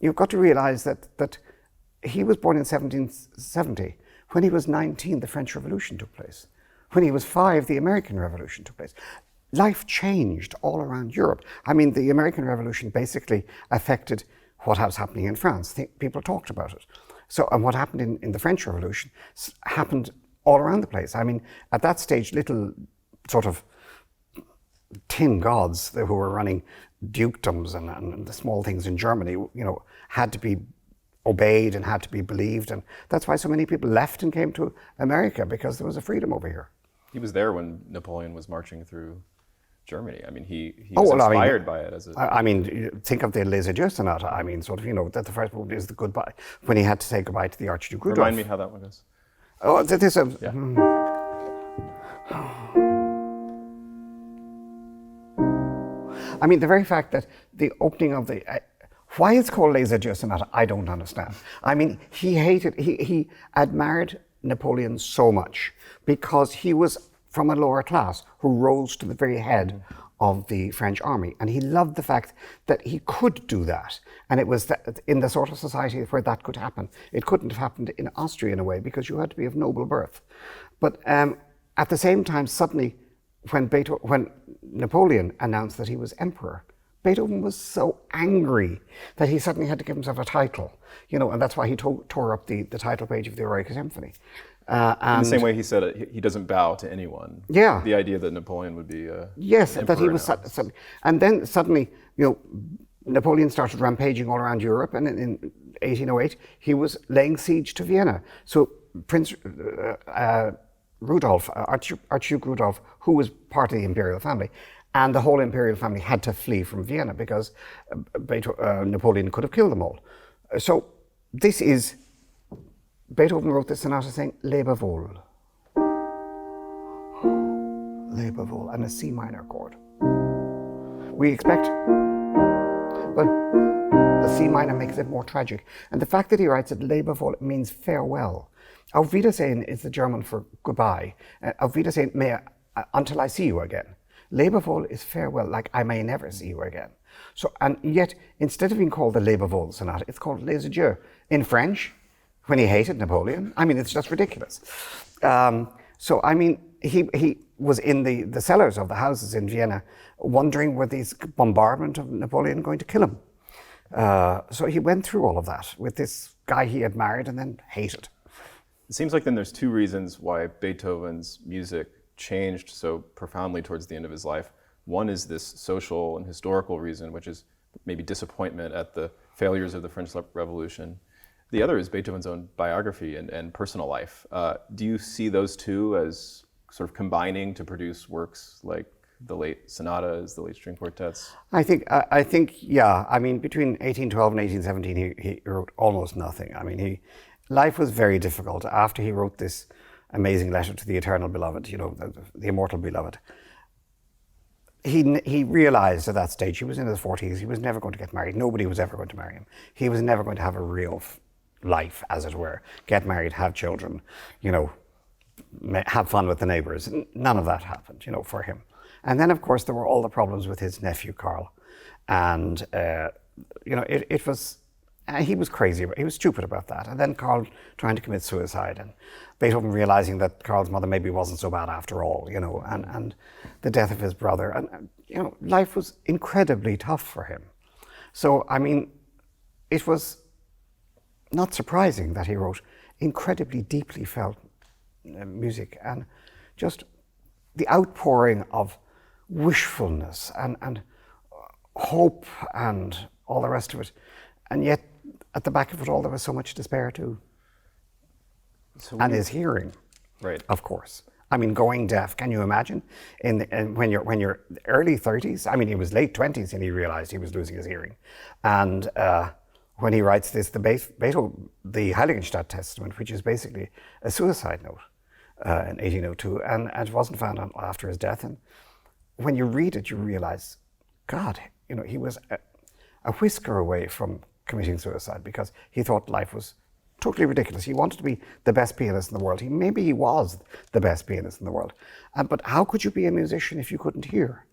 you've got to realize that he was born in 1770. When he was 19, the French Revolution took place. When he was 5, the American Revolution took place. Life changed all around Europe. I mean, the American Revolution basically affected what was happening in France. People talked about it. So, and what happened in the French Revolution happened all around the place. I mean, at that stage, little sort of tin gods who were running dukedoms and the small things in Germany, had to be obeyed and had to be believed. And that's why so many people left and came to America, because there was a freedom over here. He was there when Napoleon was marching through Germany. I mean, he was inspired by it as a... I mean, think of the Les Adieux Sonata. I mean, sort of, that the first movement is the goodbye, when he had to say goodbye to the Archduke Rudolph. Remind me how that one goes. Oh, that is a... Yeah. I mean, the very fact that the opening of the... why it's called Les Adieux Sonata, I don't understand. I mean, he admired Napoleon so much because he was from a lower class who rose to the very head of the French army. And he loved the fact that he could do that. And it was that in the sort of society where that could happen. It couldn't have happened in Austria in a way, because you had to be of noble birth. But at the same time, suddenly, when Napoleon announced that he was emperor, Beethoven was so angry that he suddenly had to give himself a title, and that's why he tore up the title page of the Eroica Symphony. In the same way he said he doesn't bow to anyone. Yeah. The idea that Napoleon would be yes, that he was and then suddenly, Napoleon started rampaging all around Europe, and in 1808 he was laying siege to Vienna. So Prince Rudolph, Archduke Rudolph, who was part of the imperial family, and the whole imperial family had to flee from Vienna because Napoleon could have killed them all. So this is, Beethoven wrote this sonata saying, Lebe wohl. Lebe wohl, and a C minor chord. We expect, but the C minor makes it more tragic. And the fact that he writes it, Lebe wohl, means farewell. Auf Wiedersehen is the German for goodbye. Auf Wiedersehen, until I see you again. Lebe wohl is farewell, like I may never see you again. So, and yet, instead of being called the Lebe wohl Sonata, it's called Les Adieux. In French, when he hated Napoleon, I mean, it's just ridiculous. So, I mean, he was in the cellars of the houses in Vienna, wondering were these bombardment of Napoleon going to kill him. So he went through all of that with this guy he admired and then hated. It seems like then there's two reasons why Beethoven's music changed so profoundly towards the end of his life. One is this social and historical reason, which is maybe disappointment at the failures of the French Revolution. The other is Beethoven's own biography and personal life. Do you see those two as sort of combining to produce works like the late sonatas, the late string quartets? I think, yeah. I mean, between 1812 and 1817, he wrote almost nothing. I mean, life was very difficult. After he wrote this amazing letter to the eternal beloved, the immortal beloved, he realized at that stage, he was in his 40s, he was never going to get married. Nobody was ever going to marry him. He was never going to have a real life, as it were. Get married, have children, have fun with the neighbors. None of that happened, for him. And then, of course, there were all the problems with his nephew, Karl. And, it was... he was crazy, he was stupid about that. And then Karl trying to commit suicide, and Beethoven realizing that Karl's mother maybe wasn't so bad after all, and the death of his brother. And, life was incredibly tough for him. So, I mean, it was not surprising that he wrote incredibly deeply felt music, and just the outpouring of wishfulness and hope and all the rest of it. And yet, at the back of it all, there was so much despair too. And his hearing, right? Of course. I mean, going deaf. Can you imagine? When you're early 30s. I mean, he was late 20s, and he realized he was losing his hearing. And when he writes this, the Heiligenstadt Testament, which is basically a suicide note, in 1802, and it wasn't found after his death. And when you read it, you realize, God, he was a whisker away from committing suicide because he thought life was totally ridiculous. He wanted to be the best pianist in the world. Maybe he was the best pianist in the world. But how could you be a musician if you couldn't hear?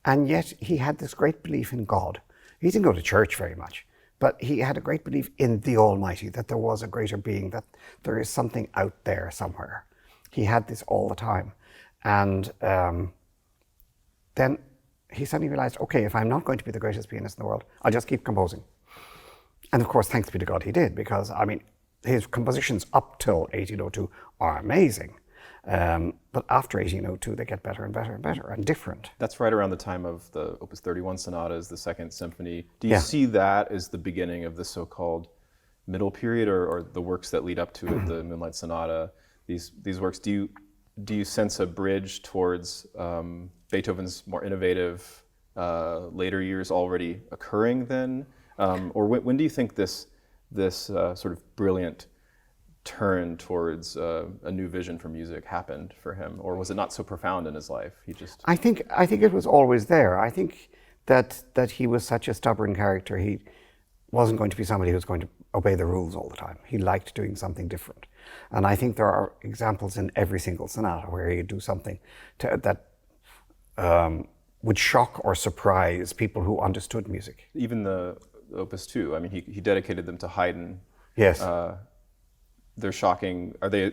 And yet he had this great belief in God. He didn't go to church very much, But he had a great belief in the Almighty, that there was a greater being, that there is something out there somewhere. He had this all the time. And then he suddenly realized, okay, if I'm not going to be the greatest pianist in the world, I'll just keep composing. And of course, thanks be to God, he did, because, I mean, his compositions up till 1802 are amazing. But after 1802, they get better and better and better and different. That's right around the time of the Opus 31 sonatas, the Second Symphony. Do you see that as the beginning of the so-called middle period, or the works that lead up to it, the Moonlight Sonata, these works? Do you sense a bridge towards Beethoven's more innovative later years already occurring then? Or when do you think this sort of brilliant turn towards a new vision for music happened for him, or was it not so profound in his life? I think it was always there. I think that he was such a stubborn character. He wasn't going to be somebody who was going to obey the rules all the time. He liked doing something different, and I think there are examples in every single sonata where he'd do something that would shock or surprise people who understood music. Even the Opus 2. I mean, he dedicated them to Haydn. Yes. They're shocking. Are they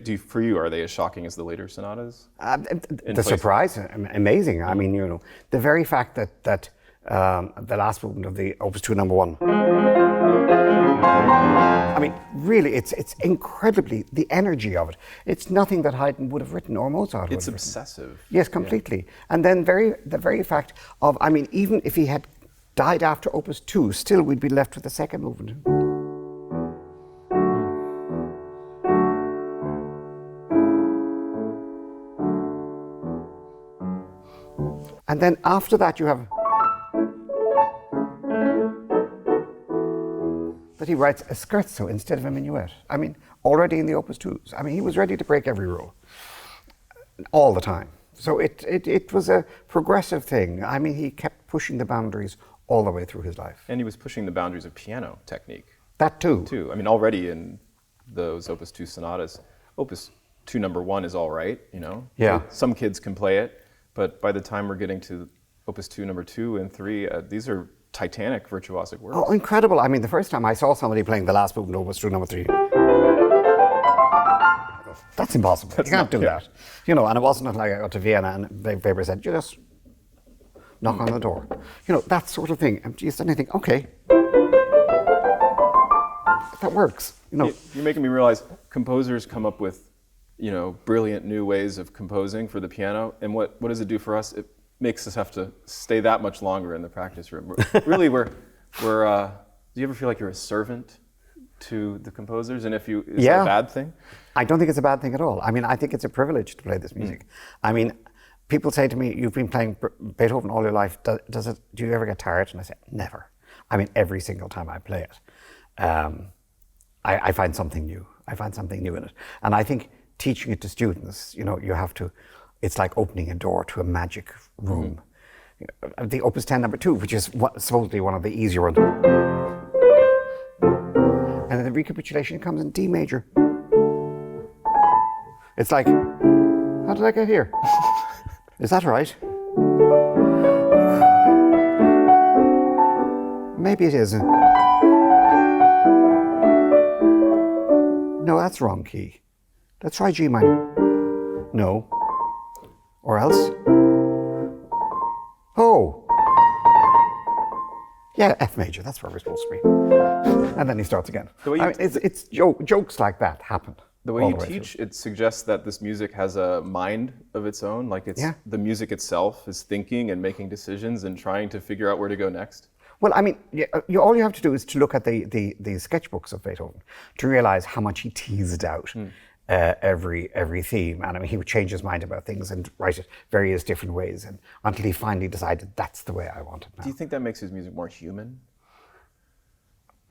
as shocking as the later sonatas? The surprise, amazing. I mean, the very fact that the last movement of the Opus 2 number 1. I mean, really, it's incredibly, the energy of it. It's nothing that Haydn would have written or Mozart would have written. It's obsessive. Yes, completely. Yeah. And then the very fact of, I mean, even if he had died after Opus 2, still we'd be left with the second movement. And then after that you have that he writes a scherzo instead of a minuet. I mean, already in the Opus 2s. I mean, he was ready to break every rule, all the time. So it was a progressive thing. I mean, he kept pushing the boundaries all the way through his life. And he was pushing the boundaries of piano technique. That too. I mean, already in those Opus 2 sonatas, Opus 2 number 1 is all right, Yeah. Some kids can play it, but by the time we're getting to Opus 2 number 2 and 3, these are titanic virtuosic works. Oh, incredible. I mean, the first time I saw somebody playing the last movement of Opus 2 number 3, that's impossible. You can't do that. And it wasn't until I got to Vienna and Weber said, you just knock on the door. That sort of thing. And you suddenly think, okay, that works. You're making me realize composers come up with, brilliant new ways of composing for the piano. And what does it do for us? It makes us have to stay that much longer in the practice room. Do you ever feel like you're a servant to the composers? And is that a bad thing? I don't think it's a bad thing at all. I mean, I think it's a privilege to play this music. I mean, people say to me, you've been playing Beethoven all your life, do you ever get tired? And I say, never. I mean, every single time I play it, I find something new. I find something new in it. And I think teaching it to students, you have to, it's like opening a door to a magic room. The Opus 10 number 2, which is supposedly one of the easier ones. And then the recapitulation comes in D major. It's like, how did I get here? Is that right? Maybe it isn't. No, that's wrong key. Let's try G minor. No. Or else? Oh. Yeah, F major, that's where we're supposed to be. And then he starts again. It's jokes like that happen. The way you teach, it suggests that this music has a mind of its own, like the music itself is thinking and making decisions and trying to figure out where to go next. Well, I mean, all you have to do is to look at the sketchbooks of Beethoven to realize how much he teased out every theme. And I mean, he would change his mind about things and write it various different ways until he finally decided that's the way I want it now. Do you think that makes his music more human?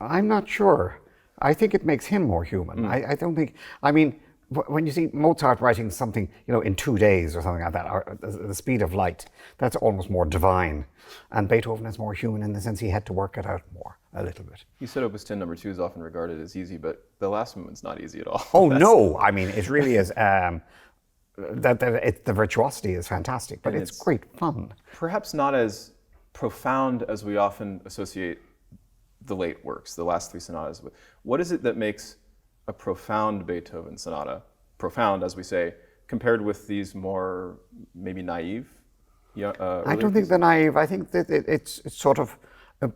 I'm not sure. I think it makes him more human. I don't think, I mean, when you see Mozart writing something, in 2 days or something like that, or the speed of light, that's almost more divine. And Beethoven is more human in the sense he had to work it out more, a little bit. You said Opus 10 number 2 is often regarded as easy, but the last movement's not easy at all. Oh, no. I mean, it really is. The virtuosity is fantastic, but it's great fun. Perhaps not as profound as we often associate the late works, the last three sonatas. What is it that makes a profound Beethoven sonata profound, as we say, compared with these more maybe naive? I don't think they're naive. I think that it's sort of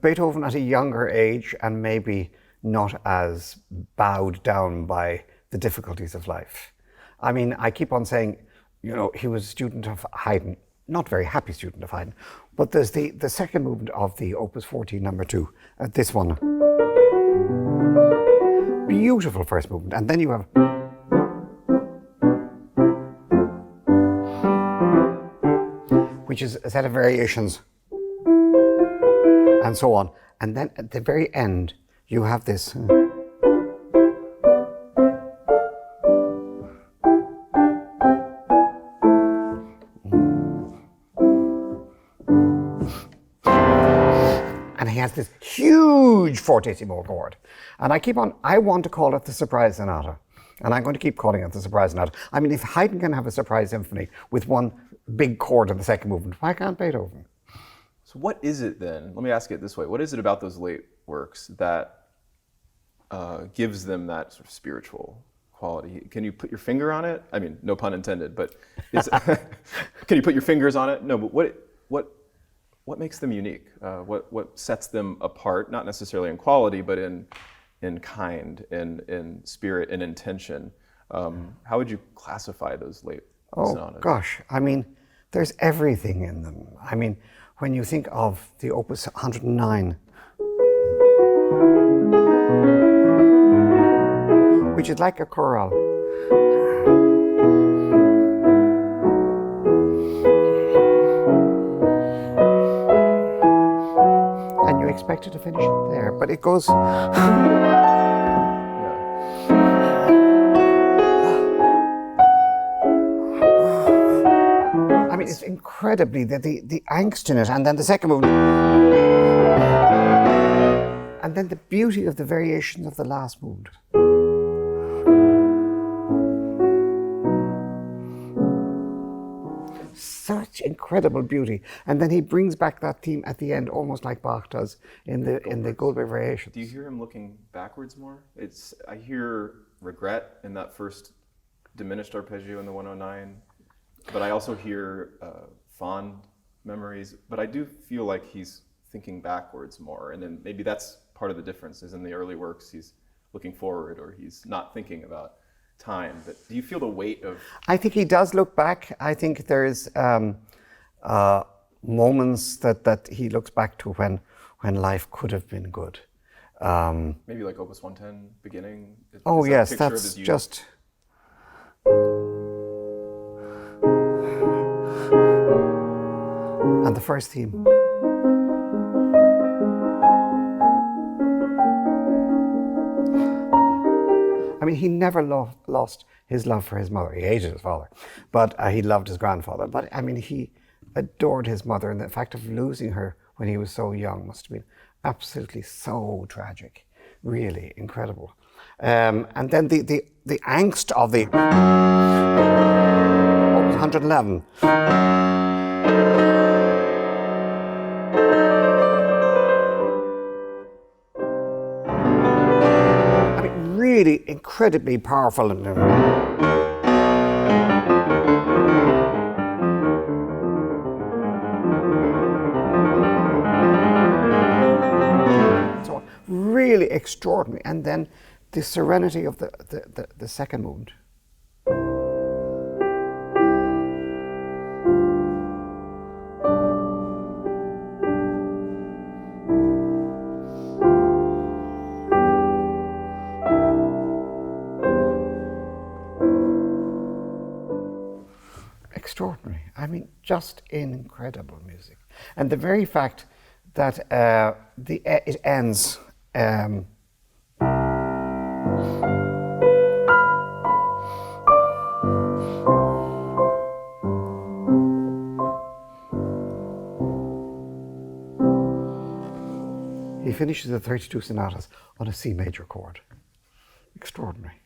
Beethoven at a younger age and maybe not as bowed down by the difficulties of life. I mean, I keep on saying, you know, he was a student of Haydn, not very happy student of Haydn, but there's the second movement of the Opus 14, number 2, this one. Beautiful first movement, and then you have which is a set of variations, and so on. And then at the very end, you have this. And he has this huge fortissimo chord. And I want to call it the surprise sonata. And I'm going to keep calling it the surprise sonata. I mean, if Haydn can have a surprise symphony with one big chord in the second movement, why can't Beethoven? So what is it then? Let me ask it this way. What is it about those late works that gives them that sort of spiritual quality? Can you put your finger on it? I mean, no pun intended, but can you put your fingers on it? No, but what makes them unique? What sets them apart, not necessarily in quality, but in kind, in spirit, in intention? How would you classify those late sonatas? Oh gosh, I mean, there's everything in them. I mean, when you think of the Opus 109, which is like a chorale. And you expect it to finish there, but it goes. I mean, it's incredibly the angst in it, and then the second movement, and then the beauty of the variations of the last movement. Such incredible beauty, and then he brings back that theme at the end, almost like Bach does in the Goldberg variations. Do you hear him looking backwards more? I hear regret in that first diminished arpeggio in the 109. But I also hear fond memories, but I do feel like he's thinking backwards more. And then maybe that's part of the difference, is in the early works, he's looking forward or he's not thinking about time. But do you feel the weight of... I think he does look back. I think there's moments that he looks back to when life could have been good. Maybe like Opus 110 beginning? Oh yes, that's just... And the first theme. I mean, he never lost his love for his mother. He hated his father, but he loved his grandfather. But I mean, he adored his mother, and the fact of losing her when he was so young must have been absolutely so tragic, really incredible. And then the angst of the Opus 111. Really incredibly powerful. So really extraordinary. And then the serenity of the second movement. Extraordinary. I mean, just incredible music. And the very fact that it ends he finishes the 32 sonatas on a C major chord. Extraordinary.